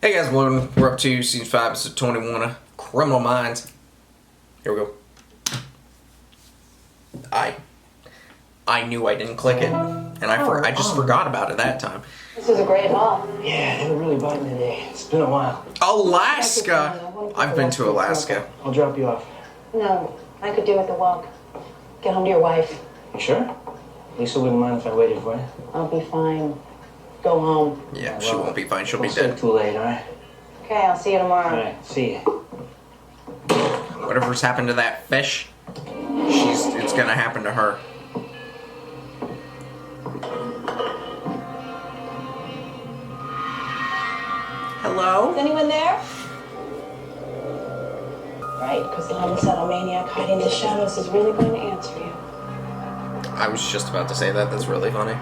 Hey guys, welcome. We're up to Season 5, Episode 21 of Criminal Minds. Here we go. I knew I didn't click it, and I just forgot about it that time. This is a great haul. Yeah, they were really biting today. It's been a while. Alaska! I've been to Alaska. I'll drop you off. No, I could do with the walk. Get home to your wife. You sure? Lisa wouldn't mind if I waited for you. I'll be fine. Go home. Yeah, she won't be fine. She'll be Don't sleep dead. too late, all right? Okay, I'll see you tomorrow. All right, see you. Whatever's happened to that fish, it's gonna happen to her. Hello? Is anyone there? Right, because the homicidal maniac hiding in the shadows is really going to answer you. I was just about to say that. That's really funny.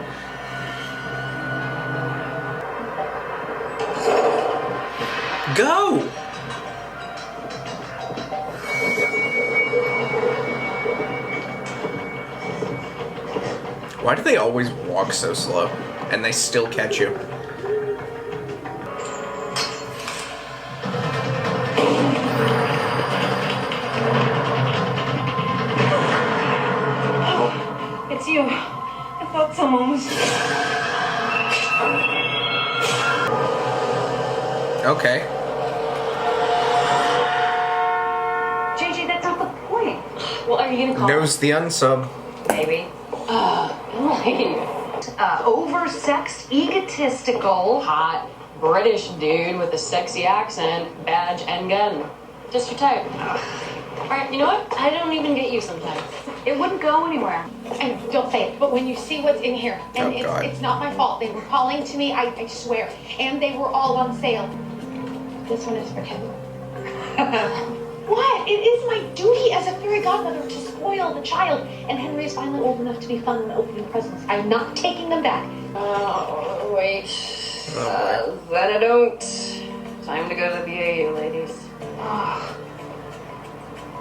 Go! Why do they always walk so slow? And they still catch you? Oh, it's you. I thought someone was... Okay. JJ, that's not the point. Well, are you going to call? Knows the unsub. Maybe. Emily. Oversexed, egotistical, hot, British dude with a sexy accent, badge, and gun. Just your type. Alright, you know what? I don't even get you sometimes. It wouldn't go anywhere. And don't say it, but when you see what's in here, and God. it's not my fault. They were calling to me, I swear. And they were all on sale. This one is for him. What? It is my duty as a fairy godmother to spoil the child. And Henry is finally old enough to be fun when opening presents. I'm not taking them back. Oh, wait. Then I don't. Time to go to the BAU, ladies. Oh.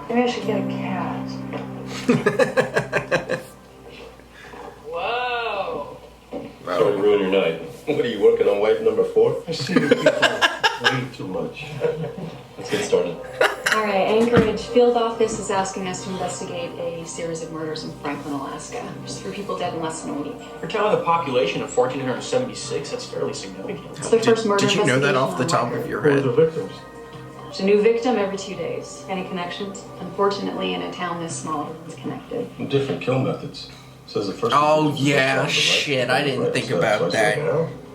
Maybe I should get a cat. Whoa. Sorry to ruin your night. What are you working on wife number 4? I see you people way too much. Let's get started. All right, Anchorage Field Office is asking us to investigate a series of murders in Franklin, Alaska. There's 3 people dead in less than a week. For a town with a population of 1,476, that's fairly significant. It's their first murder Did you know that off the investigation top on of your Who were head? the victims? There's a new victim every 2 days. Any connections? Unfortunately, in a town this small, it's connected. Different kill methods. Says the first. Oh yeah, shit, I didn't think about that.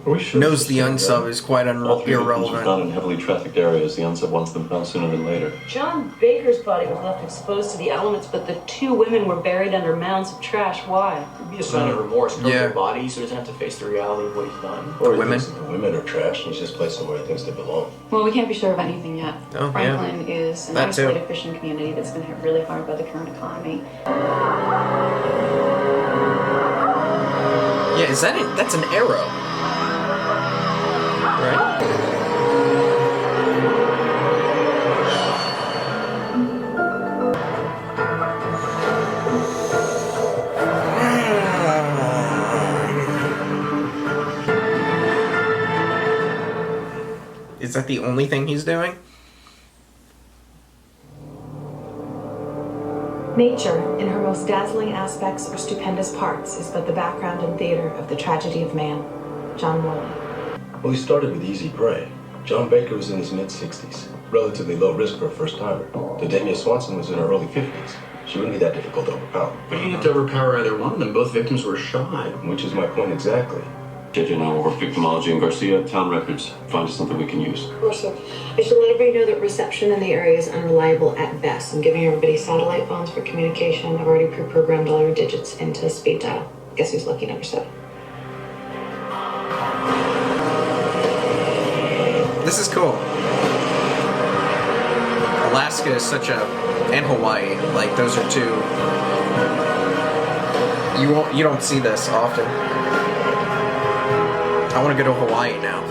Are we sure? Knows the unsub is quite All 3 victims were irrelevant. found in heavily trafficked areas. The unsub wants them found sooner than later. John Baker's body was left exposed to the elements, but the 2 women were buried under mounds of trash. Why? It'd be a sign of remorse. Cover Yeah. their body so he doesn't have to face the reality of what he's done. Or he women? thinks that the women are trash and he's just placed them where he thinks they belong. Well, we can't be sure of anything yet. Oh, yeah. Franklin is an That too. isolated fishing community that's been hit really hard by the current economy. Yeah, is that it? That's an arrow. Right? Is that the only thing he's doing? Nature, in her most dazzling aspects or stupendous parts, is but the background and theater of the tragedy of man. John Morley. Well, he started with easy prey. John Baker was in his mid-60s. Relatively low risk for a first-timer. Dudemia Swanson was in her early 50s. She wouldn't be that difficult to overpower. But you didn't have to overpower either one of them. Both victims were shot. Which is my point exactly. JJ and I will work victimology and Garcia, town records. Find us something we can use. Of course, sir. I should let everybody know that reception in the area is unreliable at best. I'm giving everybody satellite phones for communication. I've already pre-programmed all your digits into speed dial. Guess who's lucky number 7? This is cool. Alaska is such a... and Hawaii. Like, those are 2... You don't see this often. I want to go to Hawaii now.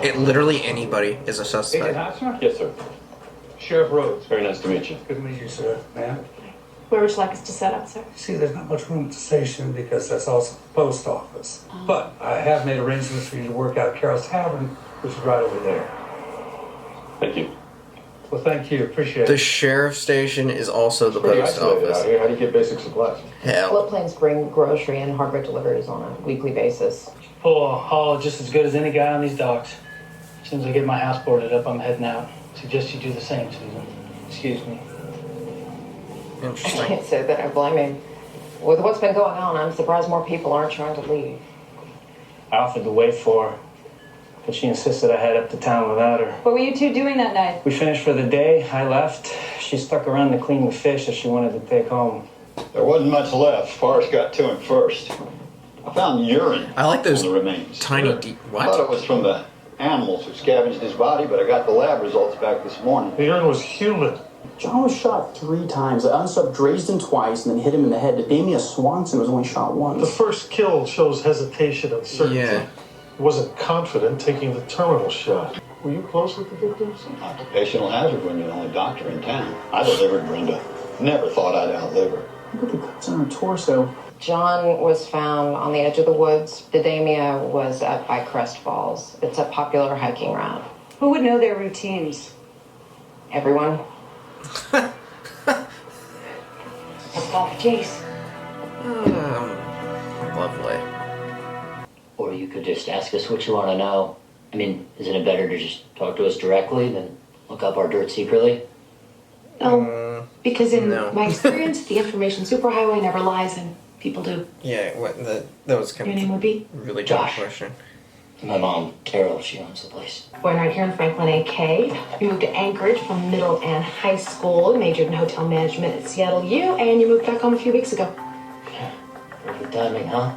It literally anybody is a suspect. Yes, sir. Sheriff Rhodes. Very nice to meet you. Good to meet you, sir. Ma'am? Where would you like us to set up, sir? See, there's not much room at the station because that's also the post office. But I have made arrangements for you to work out at Carol's Tavern, which is right over there. Thank you. Well, thank you. Appreciate The it. sheriff's station is also the Pretty post isolated office. out here. How do you get basic supplies? Hell. Float planes bring grocery and hardware deliveries on a weekly basis. Pull a haul just as good as any guy on these docks. As soon as I get my house boarded up, I'm heading out. Suggest you do the same, Susan. Excuse me. I Interesting. can't say that I blame him. With what's been going on, I'm surprised more people aren't trying to leave. I offered to wait for her, but she insisted I head up to town without her. What were you two doing that night? We finished for the day. I left. She stuck around to clean the fish that she wanted to take home. There wasn't much left. Forrest got to him first. I found urine I like those on the remains. tiny deep. I thought it What? was from the animals who scavenged his body, but I got the lab results back this morning. The urine was human. John was shot 3 times. The unsub grazed him twice and then hit him in the head. Damia Swanson was only shot once. The first kill shows hesitation, uncertainty. Yeah. He wasn't confident taking the terminal shot. Were you close with the victims? Occupational hazard when you're the only doctor in town. I delivered Brenda. Never thought I'd outlive her. Look at the cuts on her torso. John was found on the edge of the woods. Didamia was up by Crest Falls. It's a popular hiking route. Who would know their routines? Everyone. Let's call for Jace. Lovely. Or you could just ask us what you want to know. I mean, isn't it better to just talk to us directly than look up our dirt secretly? No, because in no. my experience, the information superhighway never lies, and people do. Yeah, that was kind Your of name would be? a really dumb Josh. question. My mom, Carol, she owns the place. Born right here in Franklin, AK. You moved to Anchorage from middle and high school, majored in hotel management at Seattle U, and you moved back home a few weeks ago. Perfect timing, huh?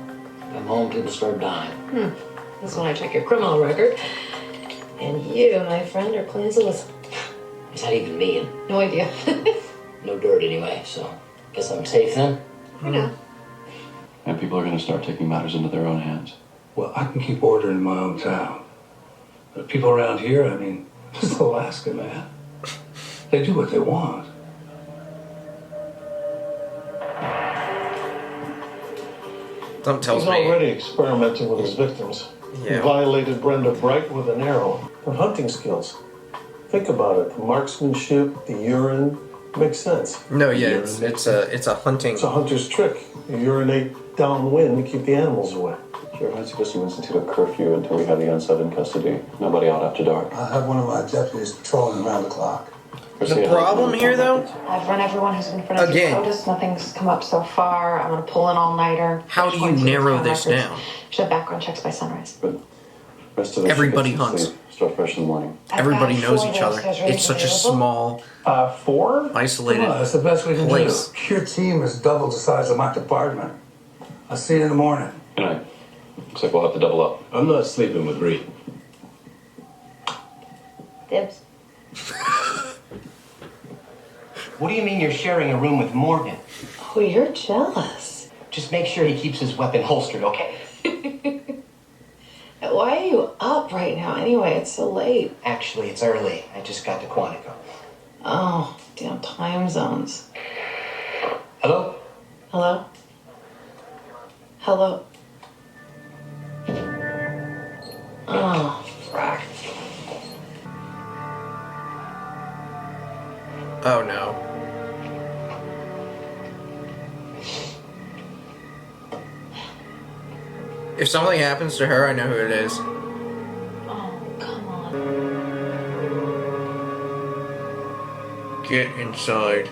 Come home, people start dying. That's when I check your criminal record. And you, my friend, are clean as a whistle. What's that even mean? No idea. No dirt anyway, so guess I'm safe then? You know. And people are going to start taking matters into their own hands. Well, I can keep order in my own town. The people around here, I mean, this is Alaska, man. They do what they want. Something tells He's me. already experimenting with his victims. He Yeah. violated Brenda Bright with an arrow. Her hunting skills. Think about it. The marksmanship, the urine. Makes sense. No, yeah, it's a hunting. It's a hunter's trick. You urinate downwind to keep the animals away. Sheriff, I'd suggest you institute a curfew until we have the unsub in custody. Nobody out after dark. I have one of my deputies patrolling around the clock. The problem here, though, I've run everyone who's been in front of Again. you. Notice nothing's come up so far. I'm gonna pull an all-nighter. how do you narrow this down? Should have background checks by sunrise. Rest of us Everybody should get some hunts. sleep. Start fresh in the morning. Everybody I've got knows 4 each other. registered It's such a available. small, 4? isolated Come on, that's the best we can place. do. Your team is double the size of my department. I'll see you in the morning. Good night. Looks like we'll have to double up. I'm not sleeping with Reed. Dibs. What do you mean you're sharing a room with Morgan? Oh, you're jealous. Just make sure he keeps his weapon holstered, okay? Why are you up right now anyway? It's so late. Actually, it's early. I just got to Quantico. Oh, damn time zones. Hello? Hello? Hello? Oh, frack. Oh no. If something happens to her, I know who it is. Oh, come on. Get inside.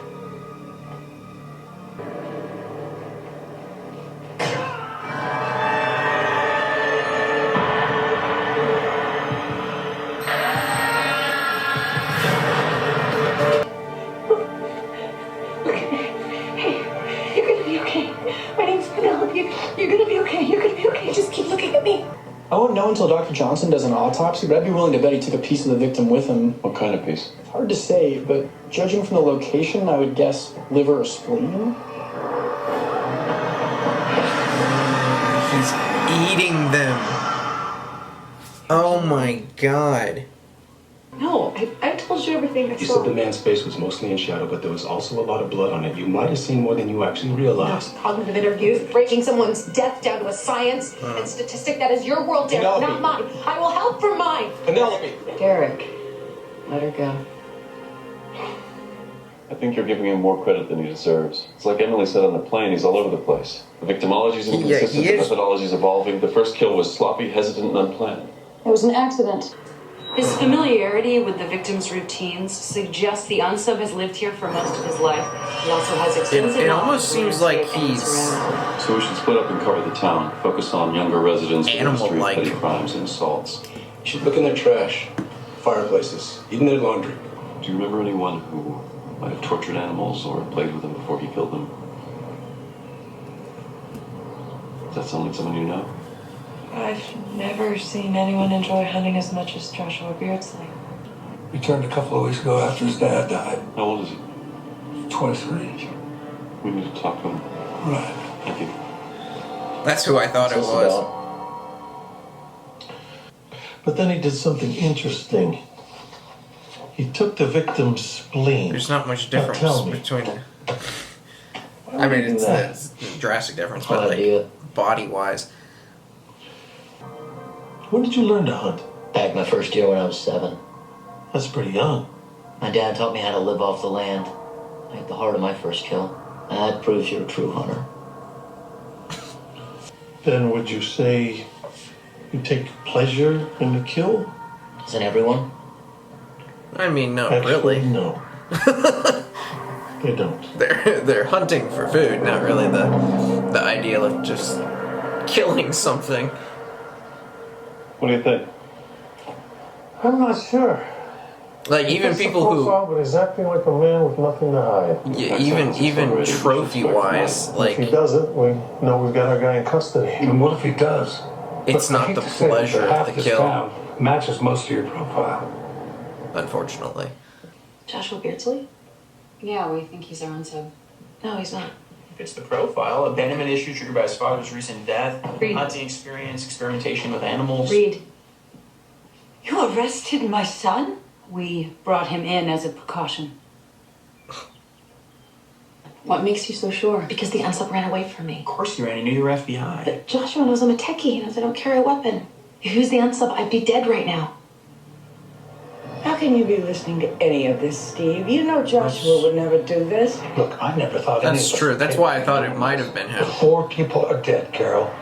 Hey, you're gonna be okay. My name's Penelope. You're gonna be okay. You're gonna be okay. Just keep looking at me. I won't know until Dr. Johnson does an autopsy, but I'd be willing to bet he took a piece of the victim with him. What kind of piece? Hard to say, but judging from the location, I would guess liver or spleen. He's eating them. Oh my god. No, I told told you everything I You saw. said the man's face was mostly in shadow, but there was also a lot of blood on it. You might have seen more than you actually realized. Cognitive interviews, breaking someone's death down to a science and statistic. That is your world, Derek, Penelope. not mine. I will help from mine. Penelope! Derek, let her go. I think you're giving him more credit than he deserves. It's like Emily said on the plane, he's all over the place. The victimology's inconsistent, the methodology's evolving. The first kill was sloppy, hesitant, and unplanned. It was an accident. His familiarity with the victim's routines suggests the unsub has lived here for most of his life. He also has extensive It knowledge almost of seems real like estate and he's surroundings. So we should split up and cover the town. Focus on younger residents with a history of Animal-like. petty crimes and assaults. You should look in their trash, fireplaces, even their laundry. Do you remember anyone who might have tortured animals or played with them before he killed them? Does that sound like someone you know? I've never seen anyone enjoy hunting as much as Joshua Beardsley. Returned a couple of weeks ago after his dad died. How old is he? 23. We need to talk to him. Right. Thank you. That's who I thought it What's this was. about? But then he did something interesting. He took the victim's spleen. There's not much Now difference tell me. between. Why I would mean, he do it's that? a drastic difference, Hard but like idea. body-wise. When did you learn to hunt? Back my first year when I was 7. That's pretty young. My dad taught me how to live off the land. I hit the heart of my first kill. That proves you're a true hunter. Then would you say you take pleasure in the kill? Isn't everyone? I mean, not Actually, really. no. They don't. They're hunting for food, not really the ideal of just killing something. What do you think? I'm not sure. Like even Fits the people who, profile, but he's acting like a man with nothing to hide. yeah, even trophy-wise, If like he doesn't, we know we've got our guy in custody. And what if he does? it's Look, I not hate the to say it, but pleasure half of the this kill, town matches most of your profile. unfortunately. Joshua Beardsley? Yeah, we think he's our unsub. No, he's not. Fits the profile. Abandonment issue triggered by his father's recent death. Reed. Hunting experience, experimentation with animals. Reed. You arrested my son? We brought him in as a precaution. What makes you so sure? Because the unsub ran away from me. Of course you ran. He knew you were FBI. But Joshua knows I'm a techie. He knows I don't carry a weapon. If he was the unsub, I'd be dead right now. How can you be listening to any of this, Steve? You know Joshua would never do this. Look, I never thought any That's of us true. would That's take why I it. thought it might have been him. 4 people are dead, Carol.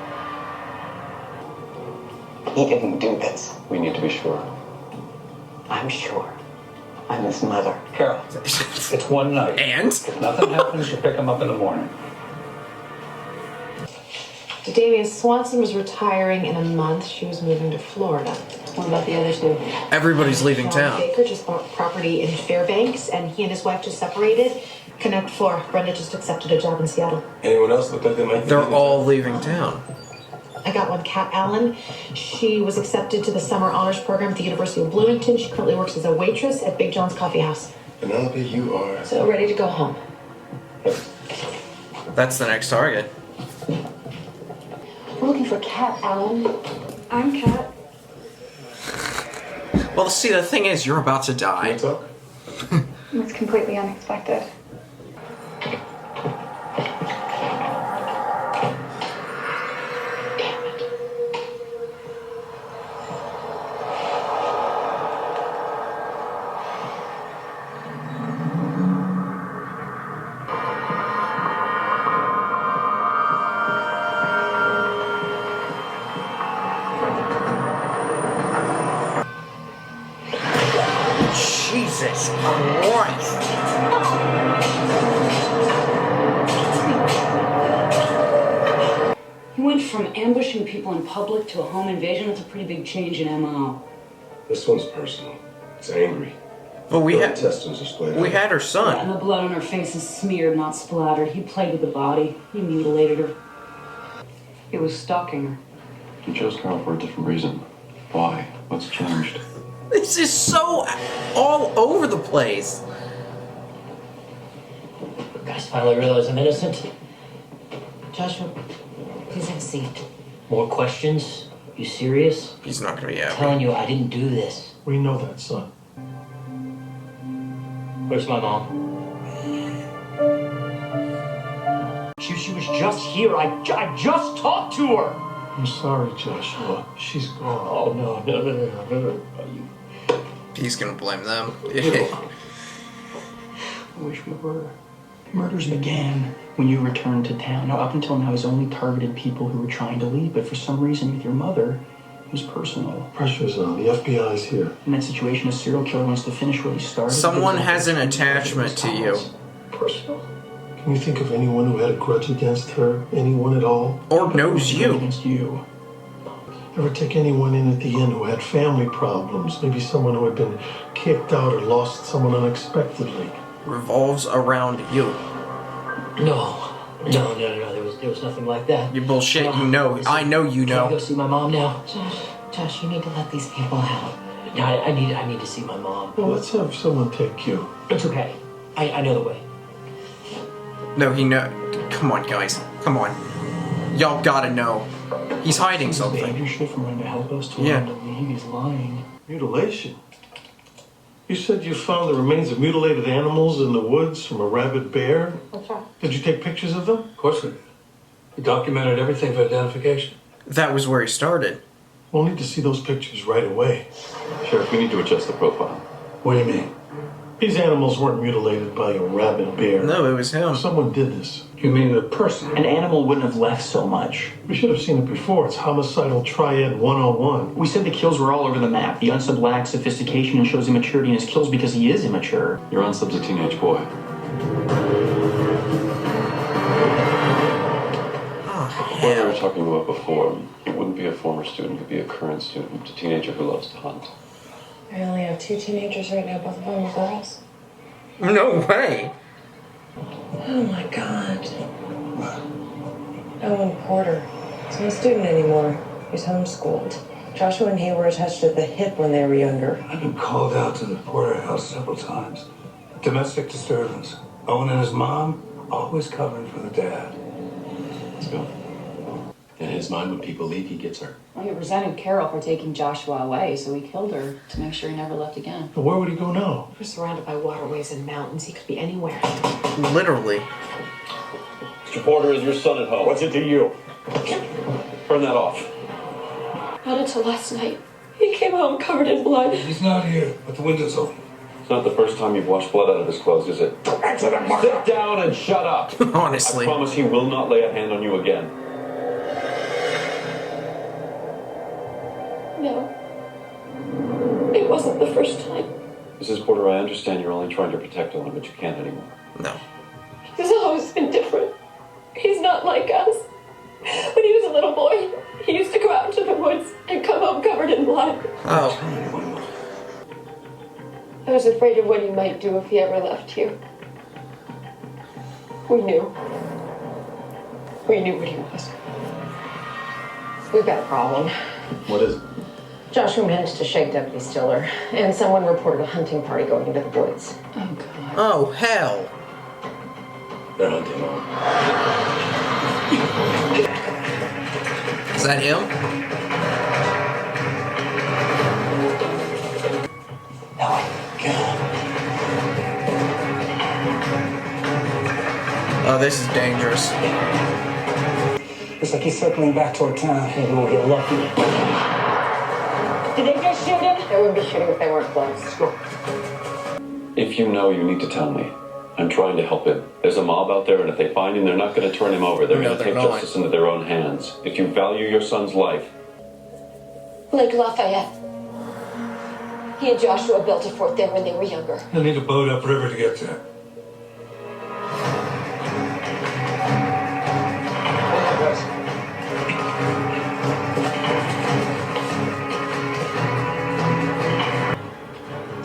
He didn't do this. We need to be sure. I'm sure. I'm his mother. Carol, it's one night. And If nothing happens, you pick him up in the morning. Damian Swanson was retiring in a month. She was moving to Florida. What about the other two? everybody's leaving Sean town. Baker just bought property in Fairbanks, and he and his wife just separated. Connect 4. Brenda just accepted a job in Seattle. Anyone else look like they might be? They're all leaving town. I got one, Kat Allen. She was accepted to the summer honors program at the University of Bloomington. She currently works as a waitress at Big John's Coffee House. Penelope, you are. So ready to go home. That's the next target. We're looking for Kat Allen. I'm Kat. Well, see, the thing is, you're about to die. Talk? It's completely unexpected. Jesus Christ! He went from ambushing people in public to a home invasion. That's a pretty big change in MO. This one's personal. It's angry. But we Her had intestines are split we out. had her And son. the blood on her face is smeared, not splattered. He played with the body. He mutilated her. He was stalking her. You chose Carol for a different reason. Why? What's changed? This is so all over the place. Guys finally realize I'm innocent. Joshua, please have a seat. More questions? You serious? He's not gonna be I'm happy. telling you, I didn't do this. We know that, son. Where's my mom? She was just here. I just talked to her. I'm sorry, Joshua. She's gone. Oh, no. He's gonna blame them. I wish we were. Murders began when you returned to town. Now, up until now, he's only targeted people who were trying to leave, but for some reason with your mother, it was personal. Pressure's on. The FBI's here. In that situation, a serial killer wants to finish what he started. Someone has an attachment to you. Personal. Can you think of anyone who had a grudge against her? Anyone at all? Or knows you. Against you. Ever take anyone in at the inn who had family problems? Maybe someone who had been kicked out or lost someone unexpectedly? Revolves around you. No. There was nothing like that. You bullshit. You know. I know you Can I know. go see my mom now? Josh, you need to let these people out. No, I need to see my mom. Well, let's have someone take you. It's okay. I know the way. No, he know. Come on, guys. Come on. Y'all gotta know. He's hiding something. Danger shift from him to help us to Yeah. to leave. He's lying. Mutilation? You said you found the remains of mutilated animals in the woods from a rabid bear? That's right. Did you take pictures of them? Of course we did. We documented everything for identification. That was where he started. We'll need to see those pictures right away. Sheriff, we need to adjust the profile. What do you mean? These animals weren't mutilated by a rabid bear. No, it was him. Someone did this. You mean the person? An animal wouldn't have left so much. We should have seen it before. It's homicidal triad 101. We said the kills were all over the map. The unsub lacks sophistication and shows immaturity in his kills because he is immature. Your unsub's a teenage boy. What we were talking about before, it wouldn't be a former student, it would be a current student, a teenager who loves to hunt. I only have 2 teenagers right now, both of them are girls. No way. Oh my god. Owen Porter. He's not a student anymore. He's homeschooled. Joshua and he were attached at the hip when they were younger. I've been called out to the Porter house several times. Domestic disturbance. Owen and his mom always covering for the dad. Let's go. In his mind, when people leave, he gets her. Well, he resented Carol for taking Joshua away, so he killed her to make sure he never left again. But where would he go now? We're surrounded by waterways and mountains. He could be anywhere. Literally. Mr. Porter, is your son at home? What's it to you? Turn that off. Not until last night. He came home covered in blood. He's not here, but the window's open. It's not the first time you've washed blood out of his clothes, is it? Sit down and shut up. Honestly. I promise he will not lay a hand on you again. No. It wasn't the first time. Mrs. Porter, I understand you're only trying to protect Owen, but you can't anymore. No. He's always been different. He's not like us. When he was a little boy, he used to go out into the woods and come home covered in blood. Oh. I was afraid of what he might do if he ever left here. We knew. We knew what he was. We've got a problem. What is it? Joshua managed to shake Deputy Stiller, and someone reported a hunting party going into the woods. Oh, God. Oh, hell. They're hunting on. Is that him? Oh, this is dangerous. Looks like he's circling back toward town. Maybe we'll get lucky. Did they just shoot him? They would be shooting if they weren't close. Let's go. If you know, you need to tell me. I'm trying to help him. There's a mob out there, and if they find him, they're not going to turn him over. They're No, going to they're take not. justice into their own hands. If you value your son's life, Lake Lafayette. He and Joshua built a fort there when they were younger. You'll need a boat upriver to get there.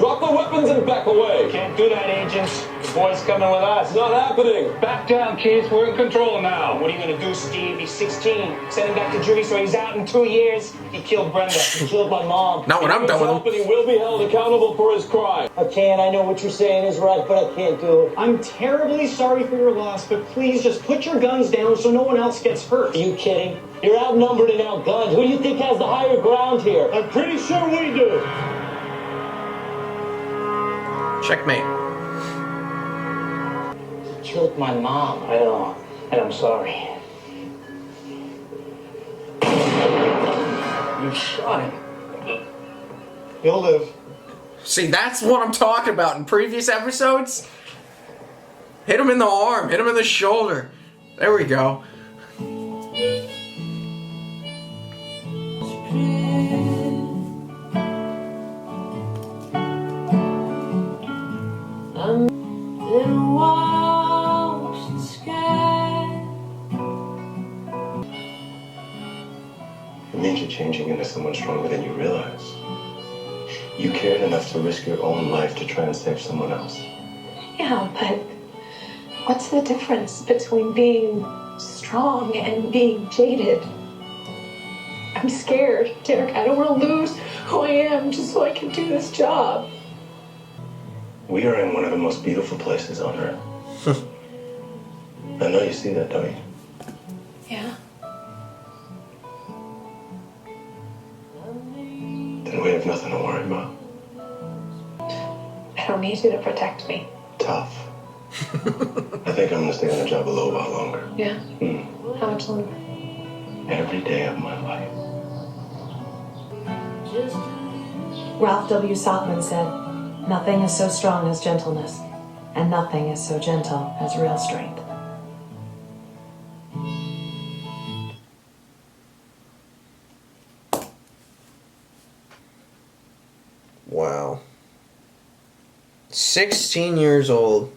drop the weapons and back away. Can't do that, agents. The boy's coming with us. It's not happening. Back down, kids. We're in control now. What are you going to do, Steve? He's 16. Send him back to jury so he's out in 2 years. He killed Brenda. He killed my mom. Not when I'm done with him. He will be held accountable for his crime. I can't. I know what you're saying is right, but I can't do it. I'm terribly sorry for your loss, but please just put your guns down so no one else gets hurt. Are you kidding? You're outnumbered and outgunned. Who do you think has the higher ground here? I'm pretty sure we do. Checkmate. killed my mom. I know, and I'm sorry. You shot him. He'll live. See, that's what I'm talking about in previous episodes. Hit him in the arm, hit him in the shoulder. There we go. It means you're changing into someone stronger than you realize. You cared enough to risk your own life to try and save someone else. Yeah, but what's the difference between being strong and being jaded? I'm scared, Derek. I don't want to lose who I am just so I can do this job. We are in one of the most beautiful places on earth. I know you see that, don't you? Yeah. Then we have nothing to worry about. I don't need you to protect me. Tough. I think I'm gonna stay on the job a little while longer. Yeah? How much longer? Every day of my life. Ralph W. Saltman said, "Nothing is so strong as gentleness, and nothing is so gentle as real strength." Wow. 16 years old.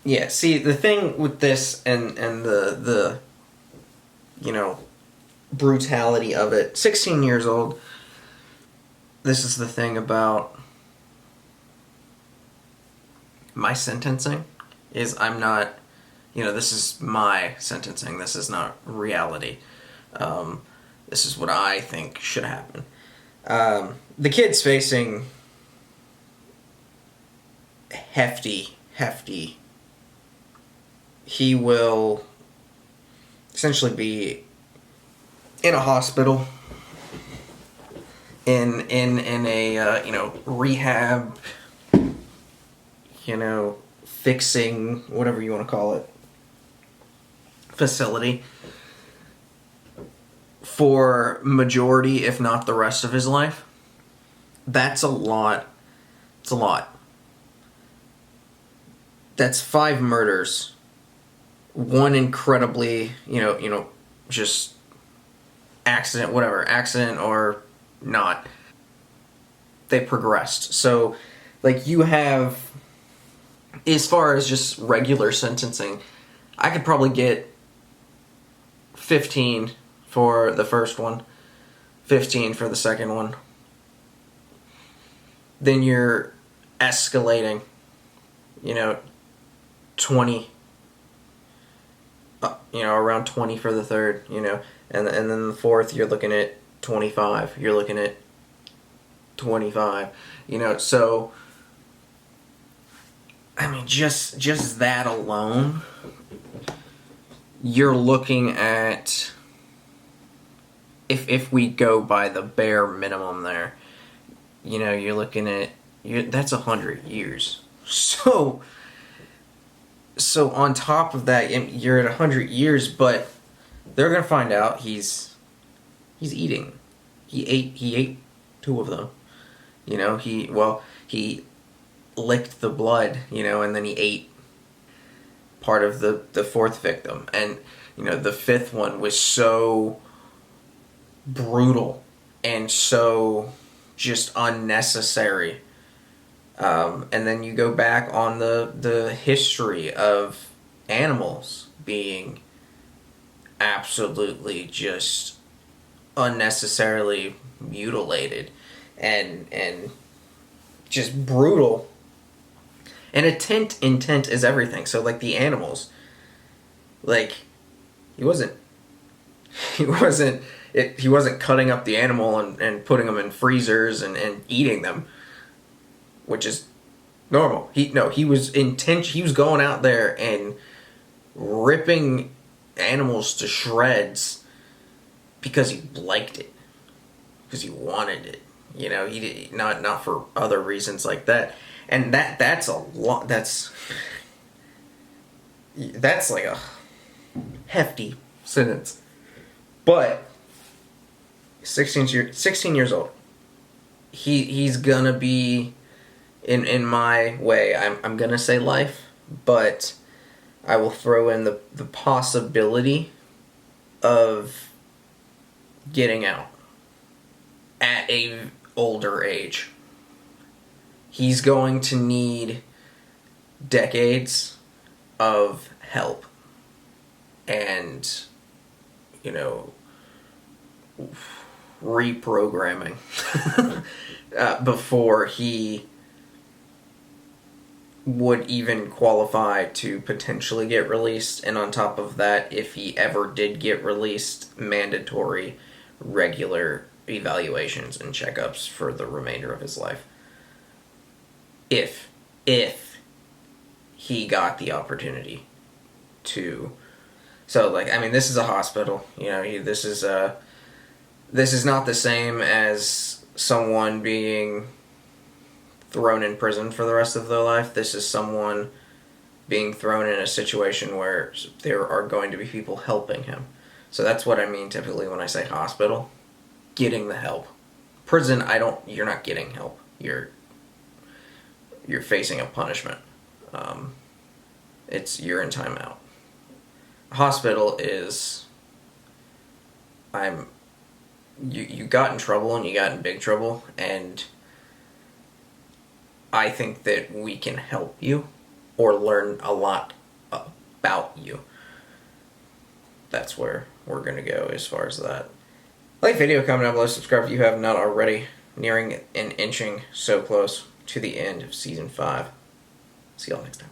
Yeah, see, the thing with this and the you know, brutality of it, 16 years old, this is the thing about my sentencing, is I'm not, you know, this is my sentencing, this is not reality. This is what I think should happen. The kid's facing hefty. He will essentially be in a hospital, in a you know, rehab, you know, fixing, whatever you want to call it, facility for majority, if not the rest of his life. That's a lot. It's a lot. That's 5 murders. One incredibly, you know, just accident, whatever, accident or not. They progressed. So, like, you have, as far as just regular sentencing, I could probably get 15 for the first one, 15 for the second one. Then you're escalating, you know, 20, you know, around 20 for the third, you know, and then the fourth, you're looking at 25, you're looking at 25, you know, so, I mean, just that alone, you're looking at, if we go by the bare minimum there, you know, you're looking at, that's 100 years. So on top of that, you're at 100 years, but they're gonna find out he's eating. He ate 2 of them. You know, he licked the blood, you know, and then he ate part of the 4th victim. And, you know, the 5th one was so brutal and so just unnecessary. And then you go back on the history of animals being absolutely just unnecessarily mutilated and just brutal. And intent is everything. So, like, the animals, like, he wasn't cutting up the animal and putting them in freezers and eating them, which is normal. He was going out there and ripping animals to shreds because he liked it, because he wanted it. You know, he did, not for other reasons like that. And that's a lot. That's like a hefty sentence. But 16 years old. He's gonna be, in my way, I'm gonna say life, but I will throw in the possibility of getting out at a older age. He's going to need decades of help and, you know, reprogramming before he would even qualify to potentially get released. And on top of that, if he ever did get released, mandatory regular evaluations and checkups for the remainder of his life. If he got the opportunity to. So, like, I mean, this is a hospital. You know, this is not the same as someone being thrown in prison for the rest of their life. This is someone being thrown in a situation where there are going to be people helping him. So that's what I mean typically when I say hospital. Getting the help. Prison, you're not getting help. You're facing a punishment. You're in timeout. Hospital is, you got in trouble and you got in big trouble, and I think that we can help you or learn a lot about you. That's where we're going to go as far as that. Like video, comment down below, subscribe if you have not already. Nearing and inching so close to the end of Season 5. See y'all next time.